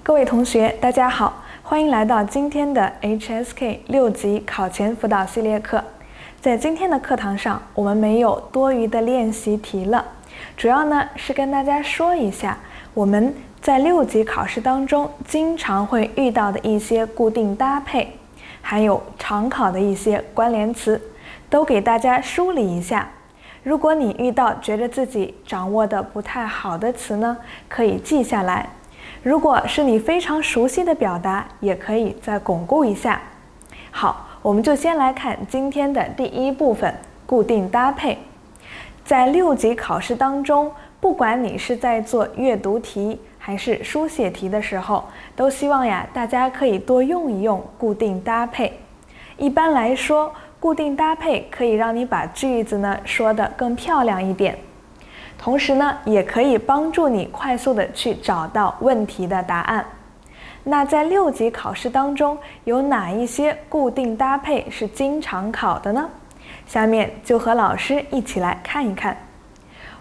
各位同學，大家好，歡迎來到今天的 HSK 6級考前輔導系列課。在今天的課堂上，我們沒有多餘的練習題了，主要呢是跟大家說一下我們在6級考試當中經常會遇到的一些固定搭配，還有常考的一些關聯詞，都給大家梳理一下。如果你遇到覺得自己掌握的不太好的詞呢，可以記下來。如果是你非常熟悉的表達，也可以再鞏固一下。好，我們就先來看今天的第一部分，固定搭配。在6級考試當中，不管你是在做閱讀題還是書寫題的時候，都希望大家可以多用一用固定搭配。一般來說，固定搭配可以讓你把句子呢說得更漂亮一點。同時呢，也可以幫助你快速的去找到問題的答案。那在6級考試當中，有哪一些固定搭配是經常考的呢？下面就和老師一起來看一看。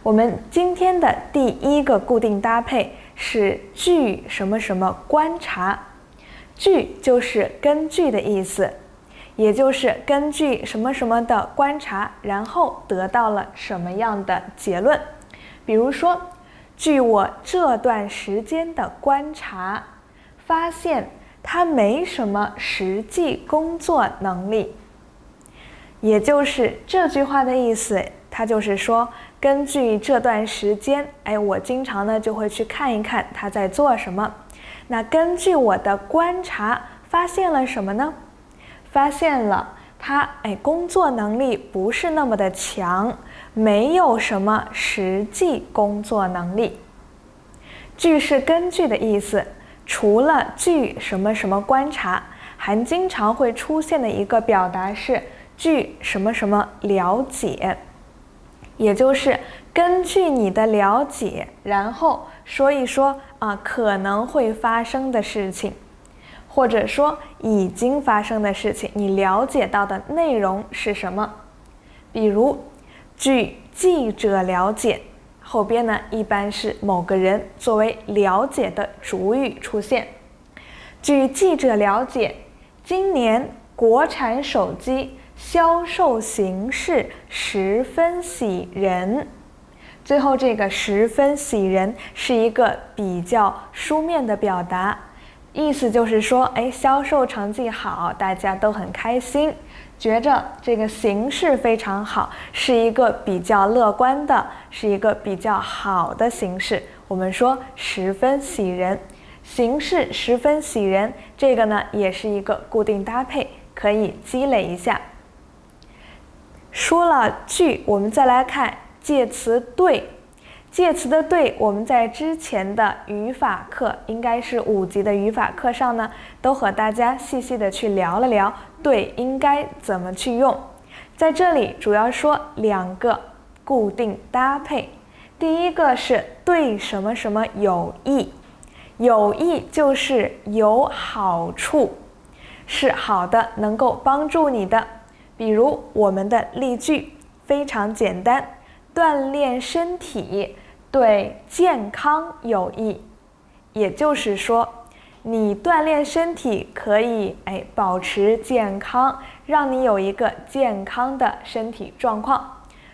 我們今天的第一個固定搭配是據什麼什麼觀察。據就是根據的意思，也就是根據什麼什麼的觀察，然後得到了什麼樣的結論。比如說，據我這段時間的觀察，發現他沒什麼實際工作能力。也就是這句話的意思，它就是說，根據這段時間，我經常呢就會去看一看他在做什麼。那根據我的觀察，發現了什麼呢？發現了他工作能力不是那麼的強，沒有什麼實際工作能力。據是根據的意思，除了據什麼什麼觀察，還經常會出現的一個表達是據什麼什麼了解，也就是根據你的了解，然後說一說可能會發生的事情，或者說已經發生的事情，你了解到的內容是什麼？比如據記者了解，後邊呢一般是某個人作為了解的主語出現。據記者了解，今年國產手機銷售形勢十分喜人。最後這個十分喜人是一個比較書面的表達，意思就是說銷售成績好，大家都很開心，覺着這個形勢非常好，是一個比較樂觀的，是一個比較好的形勢。我們說十分喜人，形勢十分喜人，這個呢也是一個固定搭配，可以積累一下。說了句，我們再來看介詞對。介詞的對，我們在之前的語法課，應該是5級的語法課上呢，都和大家細細的去聊了聊對應該怎麼去用。在這裡主要說2個固定搭配。第一個是對什麼什麼有益，有益就是有好處，是好的，能夠幫助你的。比如我們的例句非常簡單，鍛鍊身體對健康有益，也就是說，你鍛鍊身體可以保持健康，讓你有一個健康的身體狀況。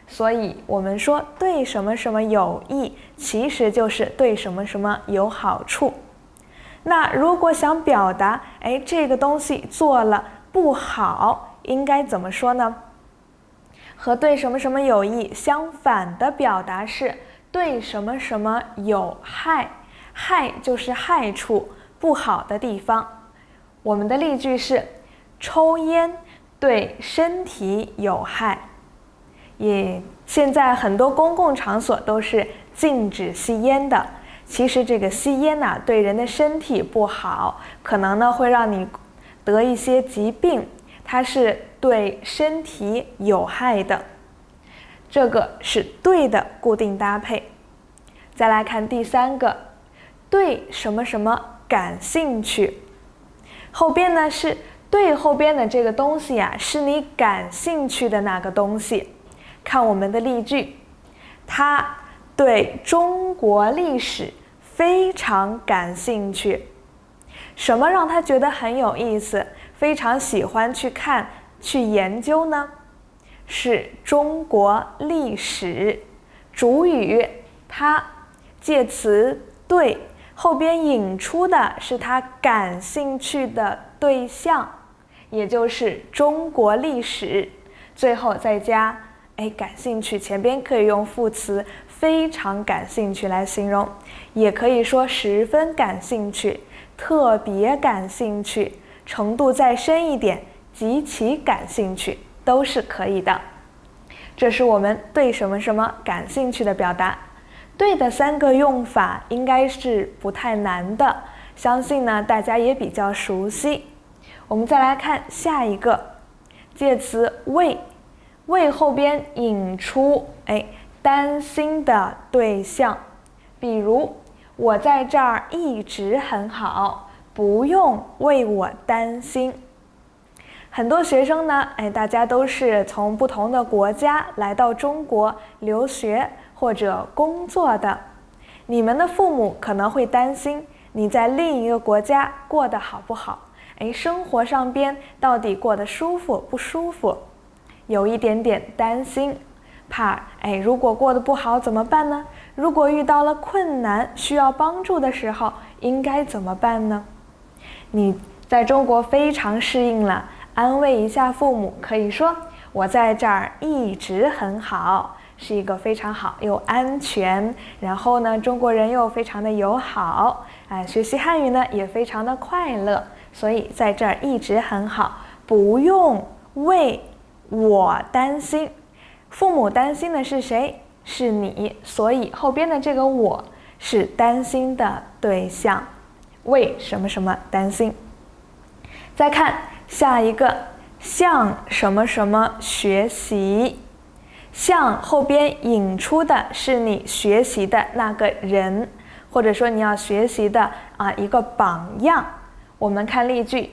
所以我們說對什麼什麼有益，其實就是對什麼什麼有好處。那如果想表達這個東西做了不好，應該怎麼說呢？和對什麼什麼有益相反的表達是對什麼什麼有害，害就是害處，不好的地方。我們的例句是抽煙對身體有害。現在很多公共场所都是禁止吸烟的，其實這個吸煙對人的身體不好，可能呢會讓你得一些疾病，它是對身體有害的。這個是對的固定搭配。再來看第3個，對什麼什麼感興趣。後邊呢是對後邊的這個東西是你感興趣的那個東西。看我們的例句，他對中國歷史非常感興趣。什麼讓他覺得很有意思，非常喜歡去看、去研究呢？是中國歷史。主語他，介詞對，後邊引出的是他感興趣的對象，也就是中國歷史。最後再加感興趣，前邊可以用副詞非常感興趣來形容，也可以說十分感興趣、特別感興趣，程度再深一點，極其感興趣都是可以的。這是我們對什麼什麼感興趣的表達。对的3個用法應該是不太難的，相信呢大家也比較熟悉。我們再來看下一個介詞為，為後邊引出擔心的對象，比如我在這兒一直很好，不用為我擔心。很多學生呢，大家都是從不同的國家來到中國留學或者工作的。你們的父母可能会擔心你在另一個國家過得好不好，生活上邊到底過得舒服不舒服，有一點點擔心，怕如果過得不好怎麼辦呢？如果遇到了困難需要幫助的時候，應該怎麼辦呢？你在中國非常適應了，安慰一下父母，可以說我在這兒一直很好，是一個非常好又安全，然後呢中國人又非常的友好，學習漢語呢也非常的快樂，所以在這兒一直很好，不用為我擔心。父母擔心的是誰？是你，所以後邊的這個我是擔心的對象，為什麼什麼擔心。再看下一個，向什麼什麼學習。向後邊引出的是你學習的那個人，或者說你要學習的一個榜樣。我們看例句，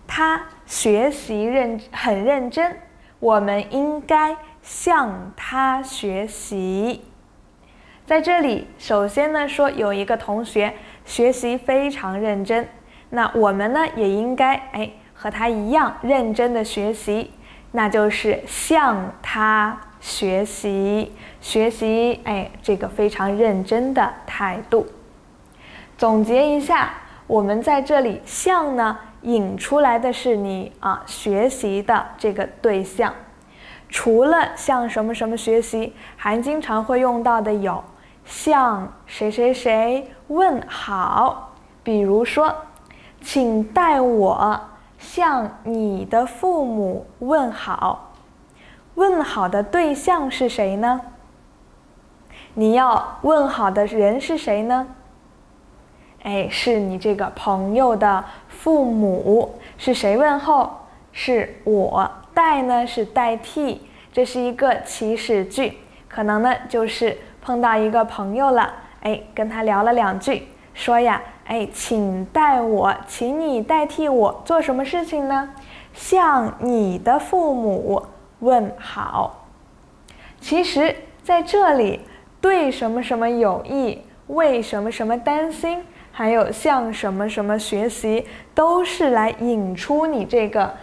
他學習很認真，我們應該向他學習。在這裡首先呢說有一個同學學習非常認真，那我們呢也應該和他一樣認真的學習，那就是向他學習，學習這個非常認真的態度。總結一下，我們在這裡向呢引出來的是你學習的這個對象。除了向什麼什麼學習，還經常會用到的有向誰誰誰問好，比如說請代我向你的父母問好。問好的對象是誰呢？你要問好的人是誰呢？是你這個朋友的父母。是誰問候？是我。代呢是代替，這是一個祈使句，可能呢就是碰到一個朋友了，跟他聊了2句，說呀，請代我，請你代替我做什麼事情呢？向你的父母問好。其實在這裡，對什麼什麼有益，為什麼什麼擔心，還有向什麼什麼學習，都是來引出你這個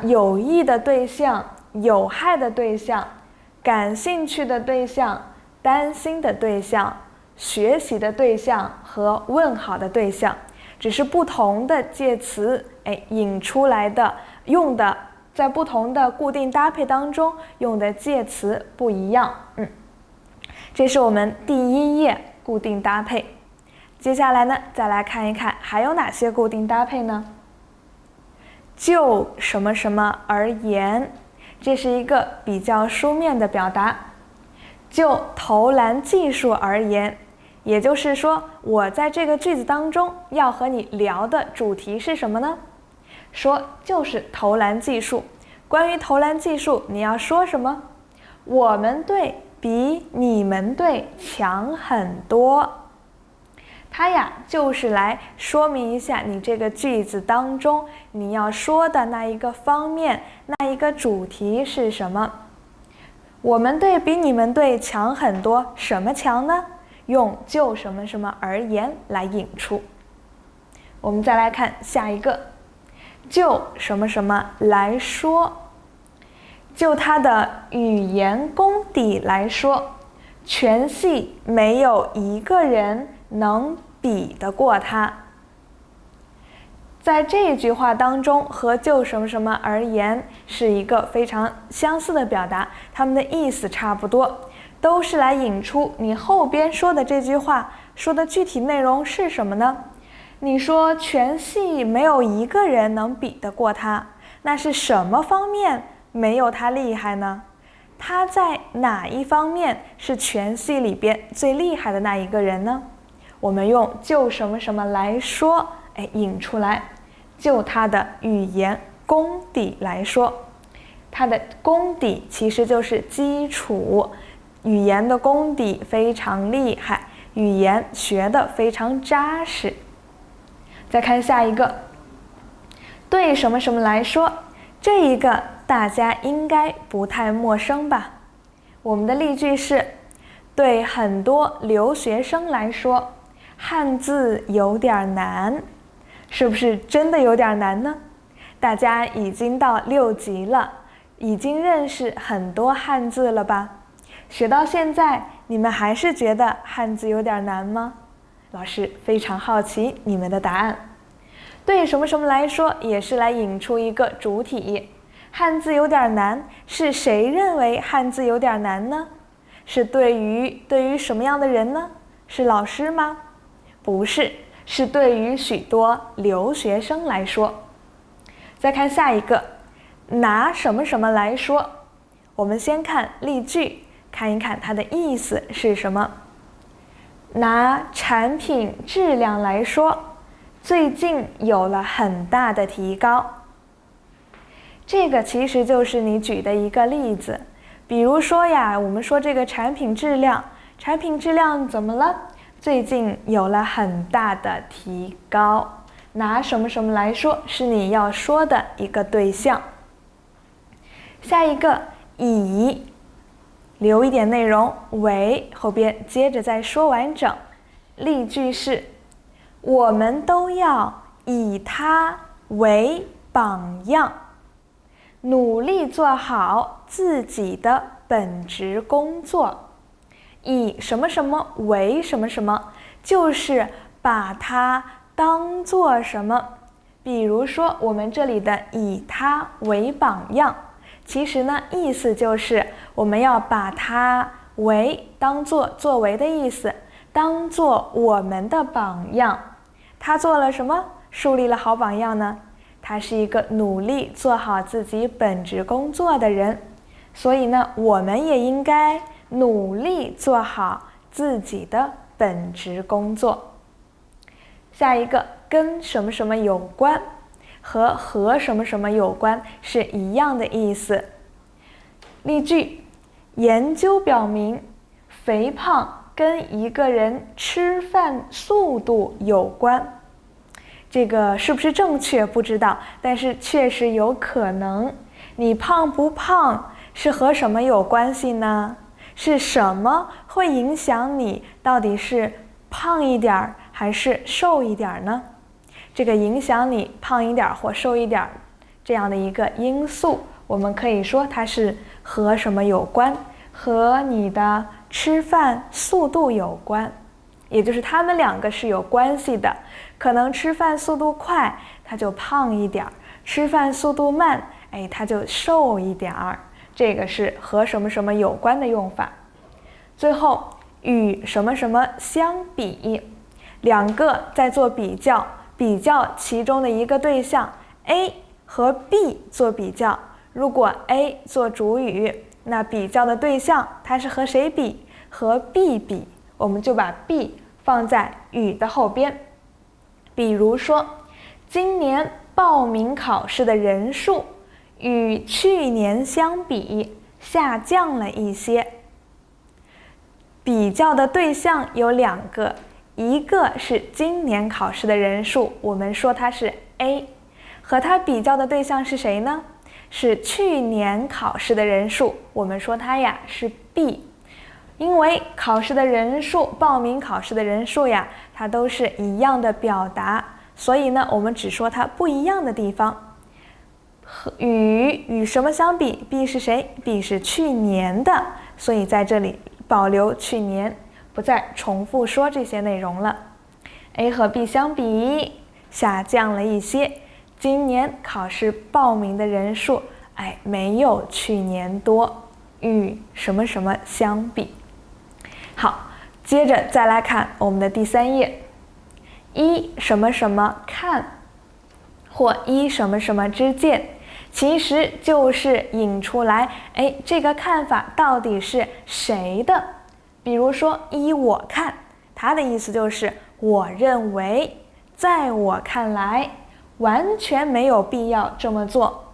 有益的對象、有害的對象、感興趣的对象、擔心的对象、學習的對象和問好的對象，只是不同的介詞引出來的，用的在不同的固定搭配當中用的介詞不一樣。這是我們第1頁固定搭配。接下來呢，再來看一看還有哪些固定搭配呢？就什麼什麼而言，這是一個比較書面的表達。就投籃技術而言，也就是說，我在這個句子當中要和你聊的主題是什麼呢？說就是投籃技術。關於投籃技術，你要說什麼？我們隊比你們隊強很多。它呀，就是來說明一下你這個句子當中你要說的那一個方面，那一個主題是什麼？我們隊比你們隊強很多，什麼強呢？用就什麼什麼而言來引出。我們再來看下一個，就什麼什麼來說，就他的語言功底來說，全系沒有一個人能比得過他。在這句話當中，和就什麼什麼而言是一個非常相似的表達，它們的意思差不多，都是來引出你後邊說的這句話說的具體內容是什麼呢？你說全系沒有一個人能比得過他，那是什麼方面沒有他厲害呢？他在哪一方面是全系裡邊最厲害的那一個人呢？我們用就什麼什麼來說，引出來，就他的語言功底來說，他的功底其實就是基礎，語言的功底非常厲害，語言學得非常扎實。再看下一個，對什麼什麼來說，這一個大家應該不太陌生吧？我們的例句是，對很多留學生來說，漢字有點難。是不是真的有點難呢？大家已經到6級了，已經認識很多漢字了吧？學到現在，你們還是覺得漢字有點難嗎？老師非常好奇你們的答案。對什麼什麼來說，也是來引出一個主體。漢字有點難，是誰認為漢字有點難呢？是對於什麼樣的人呢？是老師嗎？不是，是對於許多留學生來說。再看下一個，拿什麼什麼來說，我們先看例句，看一看它的意思是什麼。拿產品質量來說，最近有了很大的提高。這個其實就是你舉的一個例子，比如說呀，我們說這個產品質量怎麼了？最近有了很大的提高。拿什麼什麼來說，是你要說的一個对象。下一個以，留一點內容，為後邊接着再說完整。例句是，我們都要以他為榜樣，努力做好自己的本職工作。以什麼什麼為什麼什麼，就是把它當做什麼。比如說我們這裡的以他為榜樣，其實呢意思就是我們要把它為當做作為的意思，當做我們的榜樣。他做了什麼？樹立了好榜樣呢？他是一個努力做好自己本職工作的人，所以呢我們也應該努力做好自己的本職工作。下一個跟什麼什麼有關，和什麼什麼有關是一樣的意思。例句，研究表明，肥胖跟一個人吃飯速度有關。這個是不是正確不知道，但是確實有可能。你胖不胖是和什麼有關係呢？是什麼會影響你到底是胖一點還是瘦一點呢？這個影響你胖一點或瘦一點這樣的一個因素，我們可以說它是和什麼有關？和你的吃飯速度有關，也就是他們兩個是有關係的。可能吃飯速度快，他就胖一點；吃飯速度慢，他就瘦一點。這個是和什麼什麼有關的用法。最後與什麼什麼相比，兩個在做比較，比較其中的一個对象 A 和 B 做比較。如果 A 做主語，那比較的对象它是和誰比？和 B 比，我們就把 B 放在與的後邊。比如說，今年報名考試的人數與去年相比下降了一些。比較的对象有2個，一個是今年考試的人數，我們說它是 A， 和它比較的对象是誰呢？是去年考試的人数，我們說它呀是 B。因為考試的人數，報名考試的人數呀，它都是一樣的表達，所以呢，我們只說它不一樣的地方。與什麼相比 ？B 是誰 ？B 是去年的，所以在這裡保留去年，不再重複說這些內容了。A 和 B 相比，下降了一些。今年考試報名的人數，沒有去年多。與什麼什麼相比？好，接着再來看我們的第3頁。依什麼什麼看，或依什麼什麼之見，其實就是引出來，這個看法到底是誰的？比如說依我看，它的意思就是我認為，在我看來，完全沒有必要這麼做。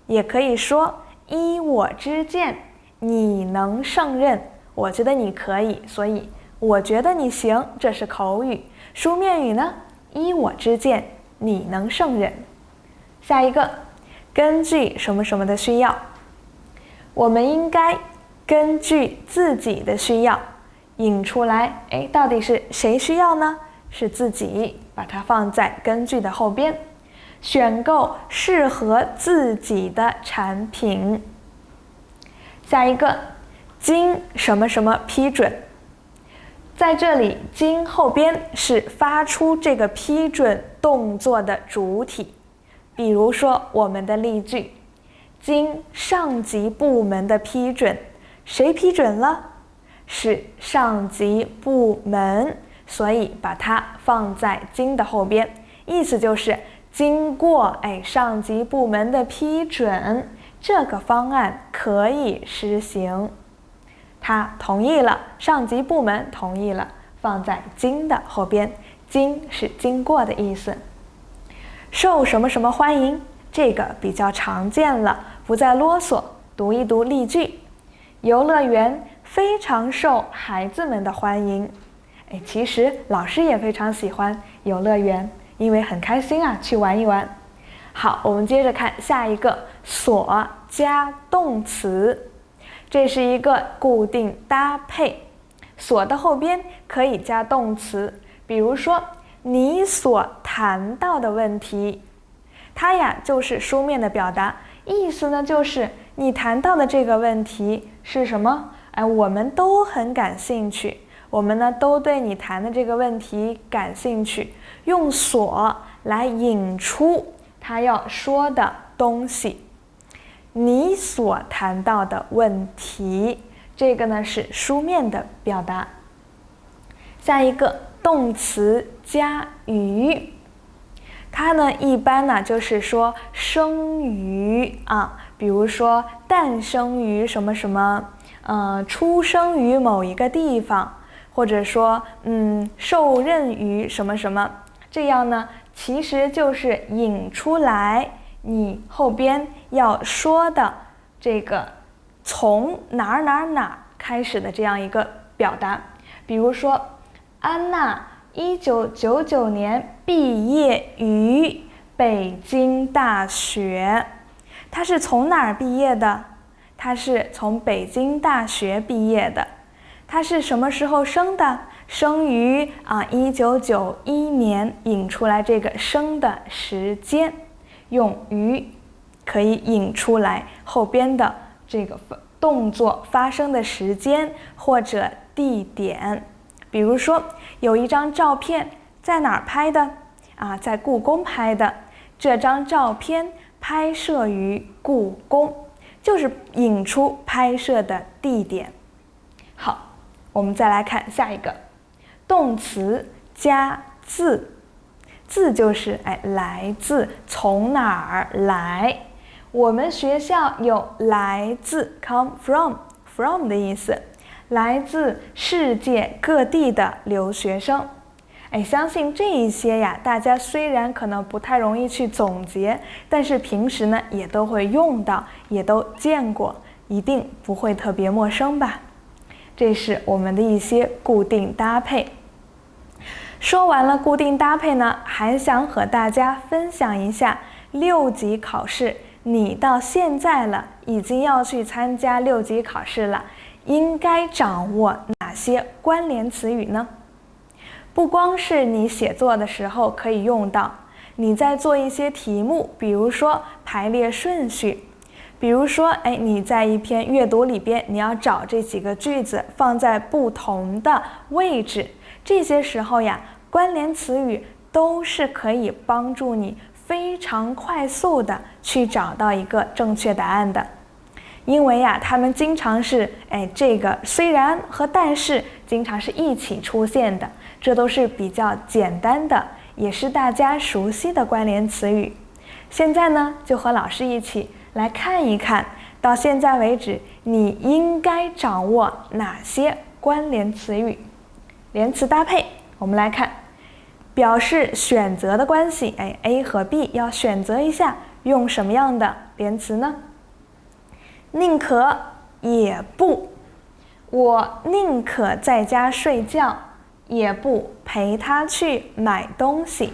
也可以說依我之見，你能勝任，我覺得你可以，所以我覺得你行，這是口語。書面語呢，依我之見，你能勝任。下一個，根據什麼什麼的需要，我們應該根據自己的需要引出來，到底是誰需要呢？是自己，把它放在根據的後邊，選購適合自己的產品。下一個，經什麼什麼批准，在這裡經後邊是發出這個批准動作的主體。比如說我們的例句，經上級部門的批准，誰批准了？是上級部門，所以把它放在經的後邊，意思就是經過上級部門的批准，這個方案可以實行。他同意了，上級部門同意了，放在經的後邊，經是經過的意思。受什麼什麼歡迎，這個比較常見了，不再囉嗦，讀一讀例句。遊樂園非常受孩子們的歡迎。其實老師也非常喜歡遊樂園，因為很開心啊，去玩一玩。好，我們接着看下一個，所加動詞，這是一個固定搭配，所的後邊可以加動詞，比如說你所談到的問題，它呀就是書面的表達，意思呢就是你談到的這個問題是什麼？我們都很感興趣，我們呢都對你談的這個問題感興趣，用所來引出他要說的東西。你所談到的問題，這個呢是書面的表達。下一個，動詞加於，它呢一般呢就是說生於啊，比如說誕生於什麼什麼，出生於某一個地方，或者說受任於什麼什麼，這樣呢其實就是引出來你後邊要說的這個從哪兒哪兒哪兒開始的這樣一個表達。比如說安娜1999年畢業於北京大學，她是從哪兒畢業的？她是從北京大學畢業的。她是什麼時候生的？生於1991年，引出來這個生的時間，用於可以引出來後邊的這個動作發生的時間或者地點。比如說有一張照片在哪兒拍的？在故宮拍的。這張照片拍攝於故宮，就是引出拍攝的地點。好，我們再來看下一個，動詞加自，自就是來自，從哪兒來。我們學校有來自 come from 的意思，來自世界各地的留學生。相信這一些呀，大家雖然可能不太容易去總結，但是平時呢也都會用到，也都見過，一定不會特別陌生吧。這是我們的一些固定搭配。說完了固定搭配呢，還想和大家分享一下6級考試，你到現在了，已經要去參加6級考試了，應該掌握哪些關聯詞語呢？不光是你寫作的時候可以用到，你在做一些題目，比如說排列順序，比如说你在一篇閱讀裡邊，你要找这幾個句子放在不同的位置，這些時候呀，關聯詞語都是可以幫助你非常快速的去找到一個正確答案的。因為呀，它們經常是這個雖然和但是經常是一起出現的，這都是比較簡單的，也是大家熟悉的關聯詞語。現在呢，就和老師一起來看一看，到現在為止你應該掌握哪些關聯詞語。連詞搭配，我們來看，表示選擇的關係，A 和 B 要選擇一下，用什麼樣的連詞呢？寧可也不，我寧可在家睡覺，也不陪他去買東西。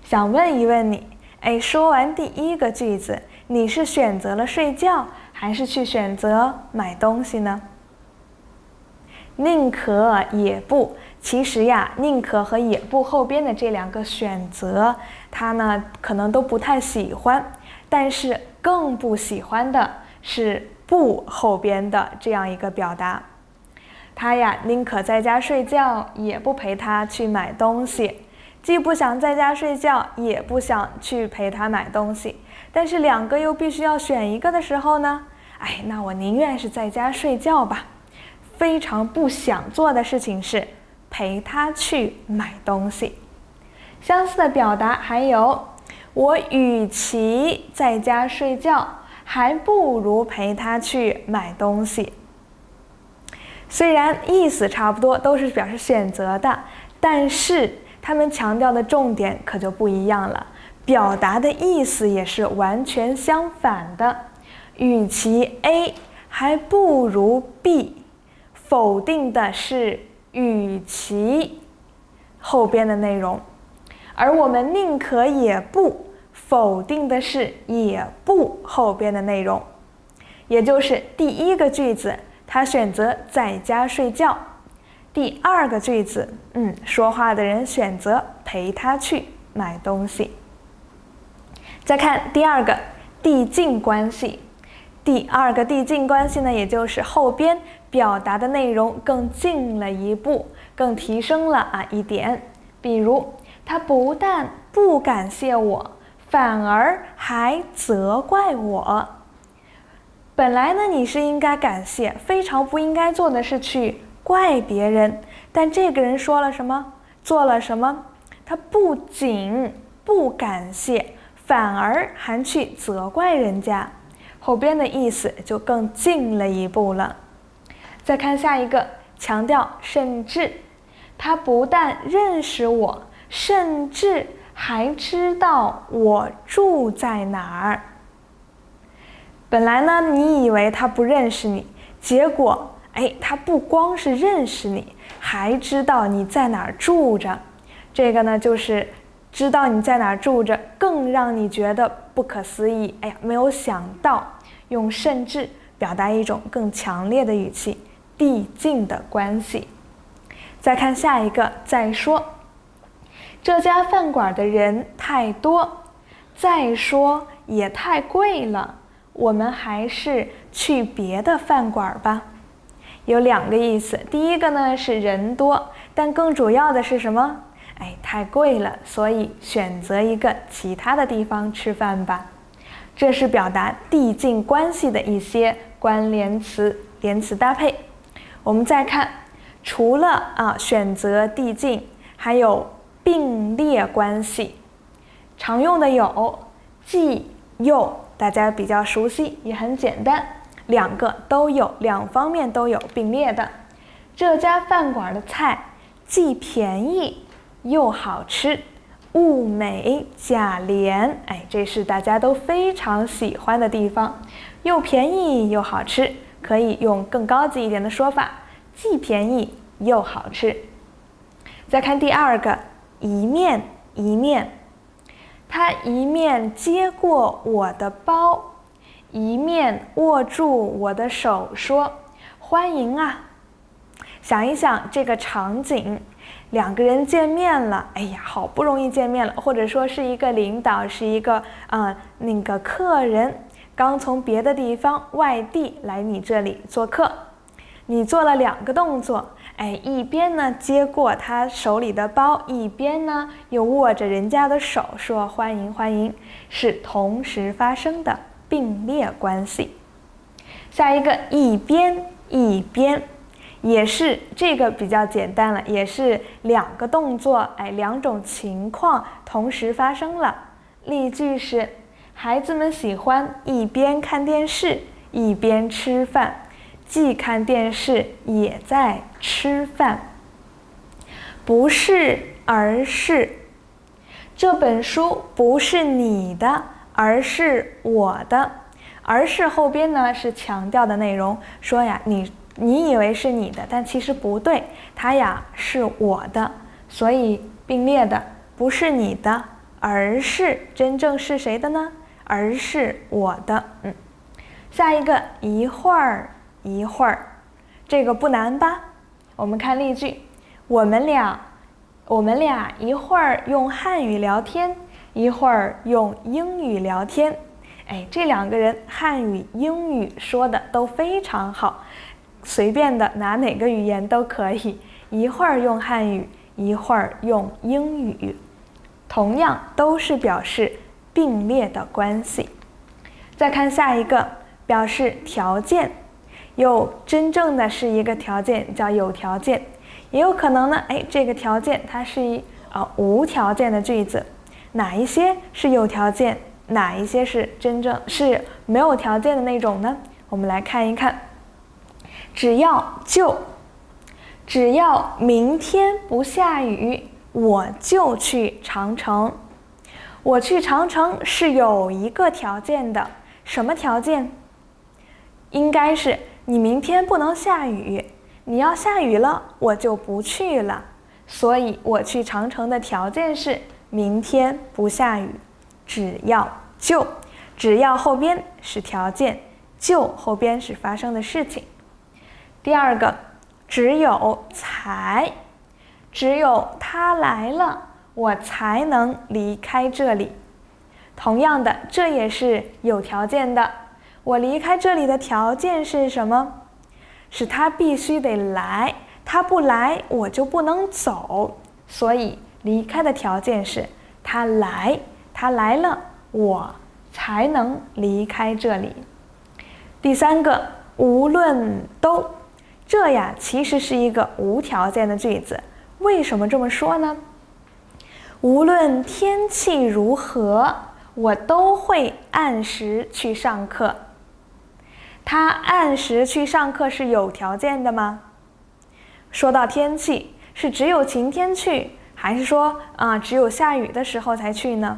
想問一問你，說完第一個句子，你是選擇了睡覺，還是去選擇買東西呢？寧可也不，其實呀，寧可和也不後邊的這兩個選擇，他呢可能都不太喜歡，但是更不喜歡的是不後邊的這樣一個表達。他呀，寧可在家睡覺，也不陪他去買東西。既不想在家睡覺，也不想去陪他買東西，但是两個又必須要選一個的時候呢，那我寧願是在家睡覺吧。非常不想做的事情是陪他去買東西。相似的表達還有，我與其在家睡覺，還不如陪他去買東西。雖然意思差不多，都是表示選擇的，但是他們強調的重點可就不一樣了，表達的意思也是完全相反的。與其 A， 還不如 B。否定的是與其後邊的內容，而我們寧可也不否定的是也不後邊的內容，也就是第一個句子他選擇在家睡覺，第二個句子說話的人選擇陪他去買東西。再看第二個遞進關係，第二個遞進關係呢，也就是後邊表達的內容更進了一步，更提升了一點。比如，他不但不感謝我，反而還責怪我。本來呢，你是應該感謝，非常不應該做的是去怪別人。但這個人說了什麼，做了什麼？他不僅不感謝，反而還去責怪人家。後邊的意思就更進了一步了。再看下一個，強調甚至，他不但認識我，甚至還知道我住在哪兒。本來呢，你以為他不認識你，結果他不光是認識你，還知道你在哪兒住着。這個呢，就是知道你在哪兒住着，更讓你覺得不可思議。沒有想到，用甚至表達一種更強烈的語氣，遞進的關係。再看下一個，再說，這家飯館的人太多，再說也太貴了，我們還是去別的飯館吧。有兩個意思，第一個呢是人多，但更主要的是什麼？太貴了，所以選擇一個其他的地方吃飯吧。這是表達遞進關係的一些關聯詞、連詞搭配。我們再看，除了選擇遞進，還有並列關係。常用的有既又，大家比較熟悉，也很簡單，兩個都有，兩方面都有並列的。這家飯館的菜既便宜又好吃，物美價廉。這是大家都非常喜歡的地方，又便宜又好吃，可以用更高級一點的說法，既便宜又好吃。再看第二個，一面一面，他一面接過我的包，一面握住我的手說：“歡迎啊！”想一想這個場景，兩個人見面了，哎呀，好不容易見面了，或者說是一個領導，是一個那個客人，剛從別的地方外地來你這裡做客，你做了2個動作，哎，一邊呢接過他手裡的包，一邊呢又握着人家的手說歡迎歡迎，是同時發生的並列關係。下一個一邊一邊，也是這個比較簡單了，也是2個動作，哎，2種情況同時發生了。例句是：孩子們喜歡一邊看電視一邊吃飯，既看電視也在吃飯。不是，而是。這本書不是你的，而是我的。而是後邊呢是強調的內容，說呀，你以為是你的，但其實不對，它呀是我的，所以並列的不是你的，而是真正是誰的呢？而是我的。下一個一會兒一會兒，這個不難吧？我們看例句，我們倆一會兒用漢語聊天，一會兒用英語聊天。哎，這2個人漢語、英語說的都非常好，隨便的拿哪個語言都可以，一會兒用漢語，一會兒用英語，同樣都是表示並列的關係。再看下一個，表示條件，有真正的是一個條件叫有條件，也有可能呢，哎，這個條件它是無條件的句子，哪一些是有条件？哪一些是真正是沒有條件的那種呢？我們來看一看。只要明天不下雨，我就去長城。我去長城是有一個條件的，什麼條件？應該是你明天不能下雨，你要下雨了，我就不去了。所以我去长城的条件是明天不下雨。只要後邊是條件，就後邊是發生的事情。第2個，只有他來了，我才能離開這裡。同樣的，這也是有條件的。我離開這裡的條件是什麼？是他必須得來，他不來我就不能走。所以離開的條件是他來了，我才能離開這裡。第3個，無論都，這呀其實是一個無條件的句子。為什麼這麼說呢？無論天氣如何，我都會按時去上課。他按時去上課是有條件的嗎？說到天氣，是只有晴天去，還是說只有下雨的時候才去呢？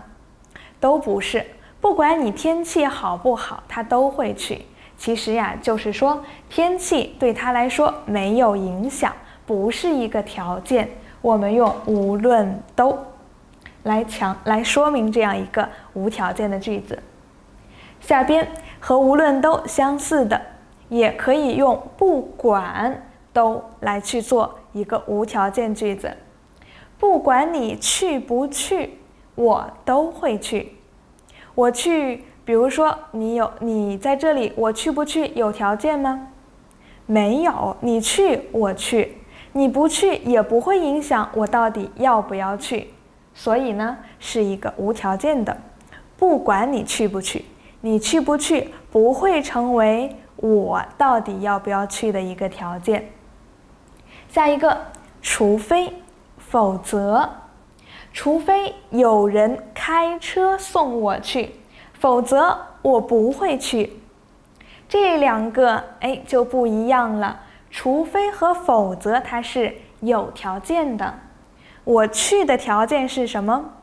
都不是，不管你天氣好不好，他都會去。其實呀，就是說天气对他來說沒有影響，不是一個條件。我們用無論都來說明這樣一個無條件的句子。下邊和無論都相似的，也可以用不管都來去做一個無條件句子。不管你去不去，我都会去。我去，比如說你在這裡，我去不去有條件嗎？沒有，你去我去，你不去也不會影響我到底要不要去。所以呢，是一個無條件的。不管你去不去，你去不去不會成為我到底要不要去的一個條件。下一個，除非否則，除非有人開車送我去，否則我不會去。這2個就不一樣了。除非和否則它是有條件的。我去的條件是什麼？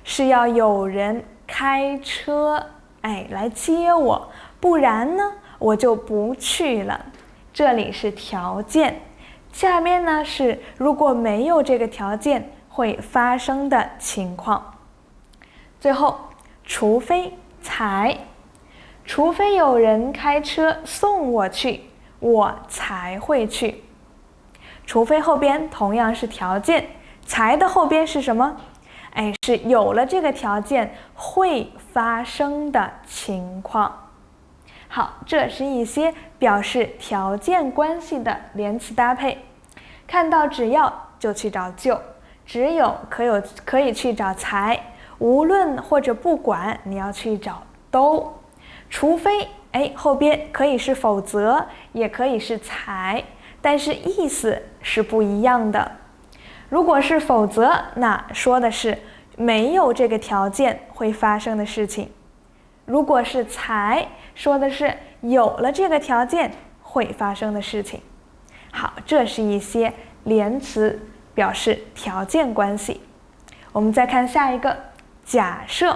是要有人開車來接我，不然呢我就不去了。這裡是條件。下面呢是如果沒有這個條件會發生的情況。最後，除非有人開車送我去，我才會去。除非後邊同樣是條件，才的後邊是什麼？是有了這個條件會發生的情況。好，這是一些表示條件關係的連詞搭配。看到只要就去找就，只有可以去找才，無論或者不管你要去找都。除非後邊可以是否則，也可以是才，但是意思是不一樣的。如果是否則，那說的是沒有這個條件會發生的事情；如果是才，說的是有了這個條件會發生的事情。好，這是一些連詞表示條件關係。我們再看下一個假設，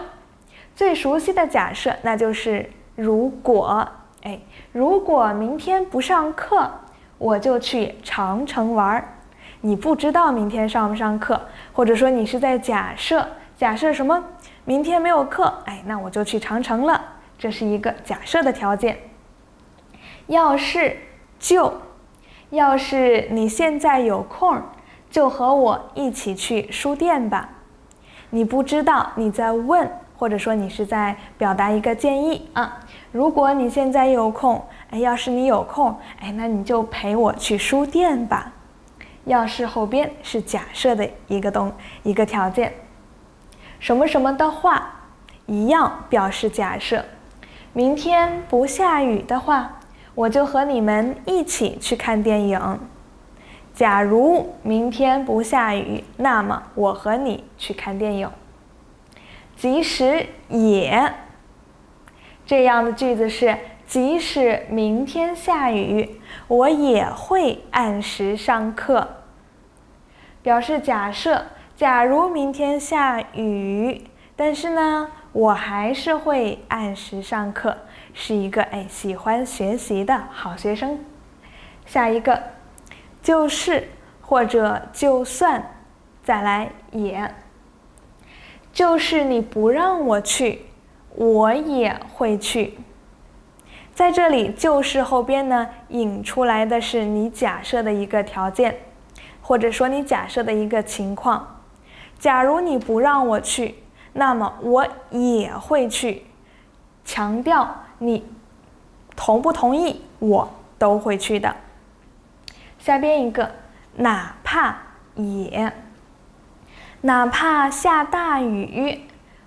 最熟悉的假設那就是如果。如果明天不上課，我就去長城玩。你不知道明天上不上課，或者說你是在假設什麼？明天沒有課，那我就去長城了。這是一個假設的條件。要是你現在有空，就和我一起去書店吧。你不知道你在問，或者說你是在表達一個建議啊。如果你現在有空，要是你有空，那你就陪我去書店吧。要是後邊是假設的一個條件。什麼什麼的話，一樣表示假設。明天不下雨的話，我就和你們一起去看電影。假如明天不下雨，那麼我和你去看電影。即使也，這樣的句子是即使明天下雨，我也會按時上課。表示假設，假如明天下雨，但是呢，我還是會按時上課，是一個喜歡學習的好學生。下一個就是或者就算，再來也。就是你不讓我去，我也會去。在這裡，就是後邊呢，引出來的是你假設的一個條件，或者說你假設的一個情況。假如你不讓我去，那麼我也會去。強調你同不同意，我都會去的。下邊一個，哪怕也。哪怕下大雨，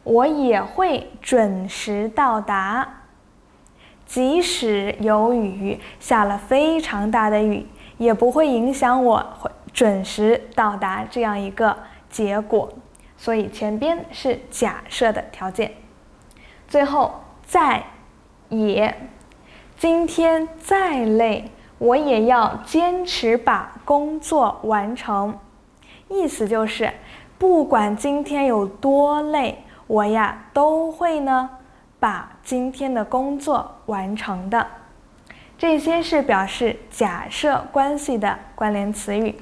我也會準時到達。即使有雨，下了非常大的雨，也不會影響我準時到達這樣一個結果。所以前邊是假設的條件。最後再也，今天再累，我也要堅持把工作完成。意思就是不管今天有多累，我呀都会呢把今天的工作完成的。這些是表示假設關係的關聯詞語。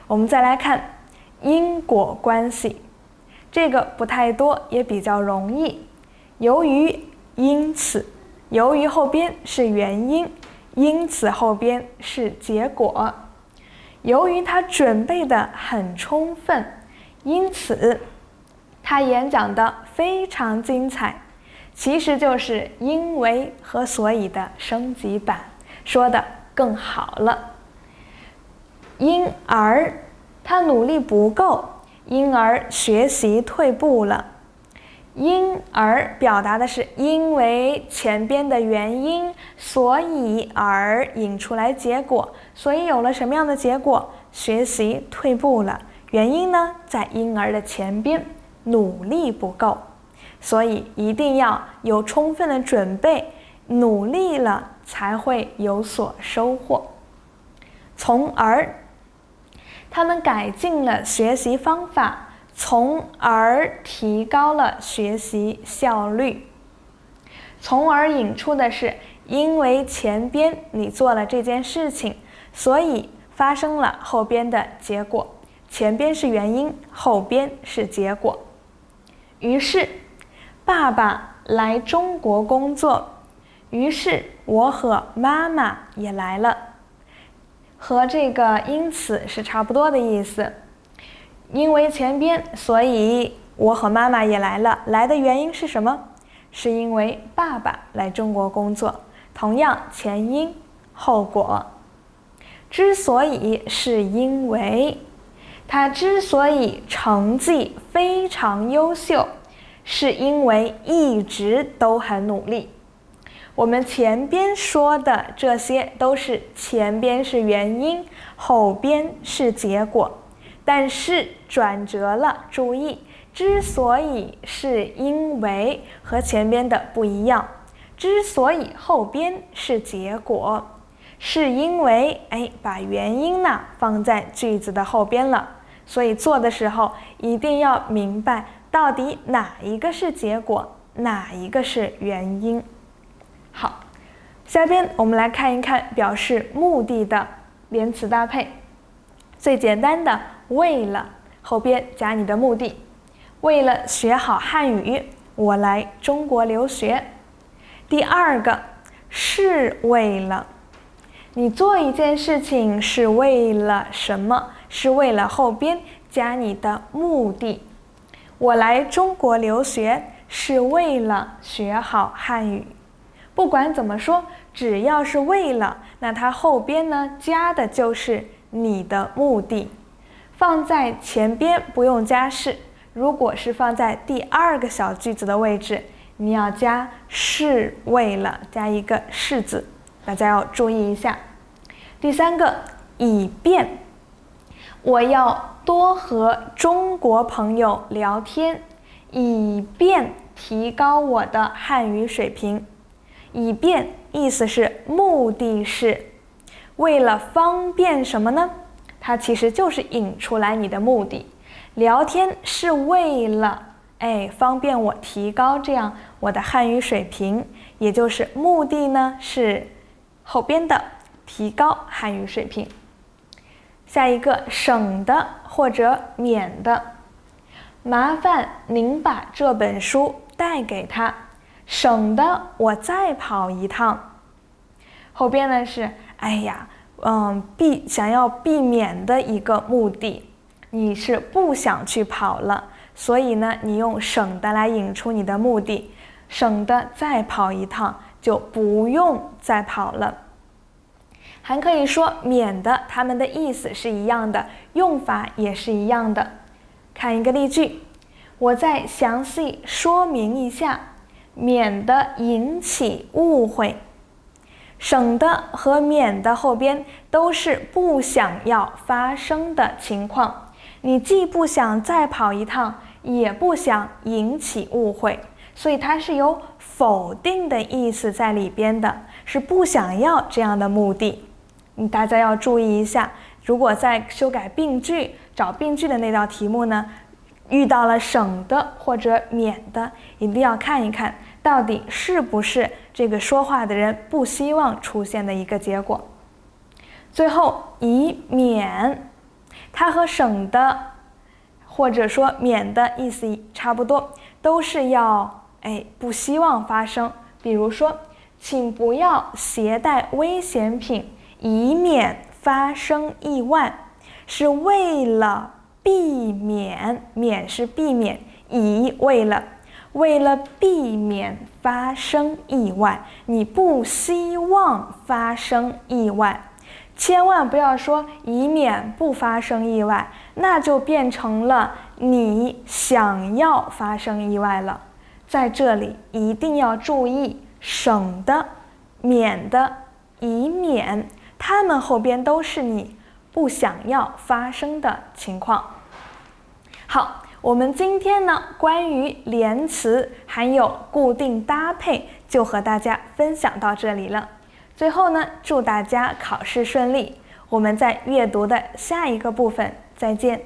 我們再來看因果關係，這個不太多，也比較容易。由於、因此，由於後邊是原因，因此後邊是結果。由於他準備得很充分，因此他演講得非常精彩。其實就是因為和所以的升級版，說得更好了。因而他努力不夠，因而學習退步了。因而表達的是因為前邊的原因，所以而引出來結果，所以有了什麼樣的結果？學習退步了。原因呢，在因而的前邊，努力不夠，所以一定要有充分的準備，努力了才會有所收穫。從而他們改進了學習方法，從而提高了學習效率。從而引出的是因為前邊你做了這件事情，所以發生了後邊的結果。前邊是原因，後邊是結果。於是爸爸來中國工作，於是我和媽媽也來了。和這個因此是差不多的意思。因為前邊，所以我和媽媽也來了。來的原因是什麼？是因為爸爸來中國工作。同樣，前因後果。之所以是因為他之所以成績非常優秀，是因為一直都很努力。我們前邊說的這些都是前邊是原因，後邊是結果。但是轉折了，注意，之所以是因為和前邊的不一樣，之所以後邊是結果，是因為把原因呢放在句子的後邊了，所以做的時候一定要明白到底哪一個是結果，哪一個是原因。好，下邊我們來看一看表示目的的连詞搭配。最簡單的為了，後邊加你的目的。為了學好漢語，我來中國留學。第二個是為了，你做一件事情是為了什麼？是為了後邊加你的目的。我來中國留學是為了學好漢語。不管怎麼說，只要是為了，那它後邊呢加的就是你的目的。放在前邊不用加是，如果是放在第二個小句子的位置，你要加是為了，加一個是字，大家要注意一下。第三個，以便，我要多和中國朋友聊天，以便提高我的漢語水平。以便意思是目的是為了方便什麼呢？它其實就是引出來你的目的。聊天是為了方便我提高這樣我的漢語水平，也就是目的呢是後邊的提高漢語水平。下一個，省的或者免的，麻煩您把這本書帶給他，省得我再跑一趟。後邊呢是想要避免的一個目的，你是不想去跑了，所以呢你用省的來引出你的目的，省得再跑一趟，就不用再跑了。還可以說免的，它們的意思是一樣的，用法也是一樣的。看一個例句，我再詳細說明一下，免得引起誤會。省的和免的後邊都是不想要發生的情況，你既不想再跑一趟，也不想引起誤會，所以它是有否定的意思在裡邊的，是不想要這樣的目的。大家要注意一下，如果在修改病句找病句的那道題目呢，遇到了省的或者免的，一定要看一看到底是不是这個說話的人不希望出現的一個結果。最後，以免，它和省的或者說免的意思差不多，都是要不希望發生。比如說，請不要攜帶危險品，以免發生意外，是為了避免，免是避免，以為了避免發生意外，你不希望發生意外，千萬不要說以免不發生意外，那就变成了你想要發生意外了。在這裡一定要注意省的、免的、以免，它們後邊都是你不想要發生的情況。好，我們今天呢，關於連詞還有固定搭配就和大家分享到這裡了。最後呢，祝大家考試順利，我們在閱讀的下一個部分再見。